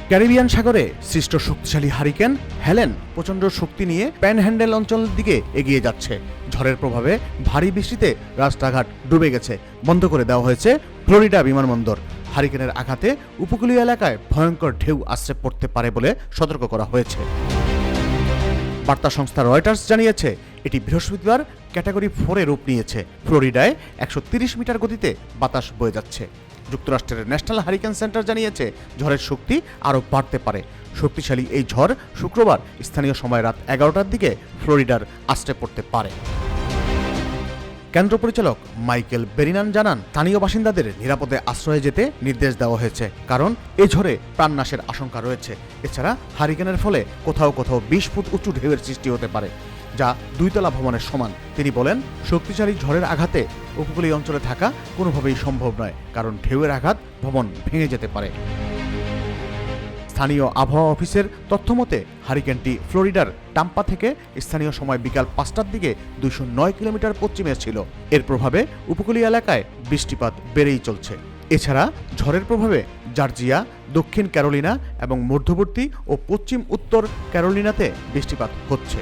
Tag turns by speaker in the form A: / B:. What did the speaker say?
A: Caribbean সাগরে সৃষ্ট শক্তিশালী হারিকেন হেলেন প্রচণ্ড শক্তি নিয়ে প্যানহ্যান্ডেল অঞ্চলের দিকে এগিয়ে যাচ্ছে। ঝড়ের প্রভাবে ভারী বৃষ্টিতে রাস্তাঘাট ডুবে গেছে, বন্ধ করে দেওয়া হয়েছে ফ্লোরিডা বিমানবন্দর। হারিকেনের আঘাতে উপকূলীয় এলাকায় ভয়ঙ্কর ঢেউ আছড়ে পড়তে পারে বলে সতর্ক করা হয়েছে। বার্তা সংস্থা রয়টার্স জানিয়েছে, এটি বৃহস্পতিবার ক্যাটাগরি 4-এ রূপ নিয়েছে। ফ্লোরিডায় 130 মিটার গতিতে বাতাস বয়ে যাচ্ছে। যুক্তরাষ্ট্রের ন্যাশনাল হারিকেন সেন্টার জানিয়েছে, ঝড়ের শক্তি আরও বাড়তে পারে। শক্তিশালী এই ঝড় শুক্রবার স্থানীয় সময় রাত 11টার দিকে ফ্লোরিডার আছড়ে পড়তে পারে। কেন্দ্র পরিচালক মাইকেল বেরিনান জানান, স্থানীয় বাসিন্দাদের নিরাপদে আশ্রয়ে যেতে নির্দেশ দেওয়া হয়েছে, কারণ এই ঝড়ে প্রাণনাশের আশঙ্কা রয়েছে। এছাড়া হারিকেনের ফলে কোথাও কোথাও 20 ফুট উঁচু ঢেউয়ের সৃষ্টি হতে পারে, যা 2 তলা ভবনের সমান। তিনি বলেন, শক্তিশালী ঝড়ের আঘাতে উপকূলীয় অঞ্চলে থাকা কোনোভাবেই সম্ভব নয়, কারণ ঢেউয়ের আঘাত ভবন ভেঙে যেতে পারে। স্থানীয় আবহাওয়া অফিসের তথ্যমতে হারিকেনটি ফ্লোরিডার টাম্পা থেকে স্থানীয় সময় বিকাল 5টার দিকে 209 কিলোমিটার পশ্চিমে ছিল। এর প্রভাবে উপকূলীয় এলাকায় বৃষ্টিপাত বেড়েই চলছে। এছাড়া ঝড়ের প্রভাবে জর্জিয়া, দক্ষিণ ক্যারোলিনা এবং মধ্যবর্তী ও পশ্চিম উত্তর ক্যারোলিনাতে বৃষ্টিপাত হচ্ছে।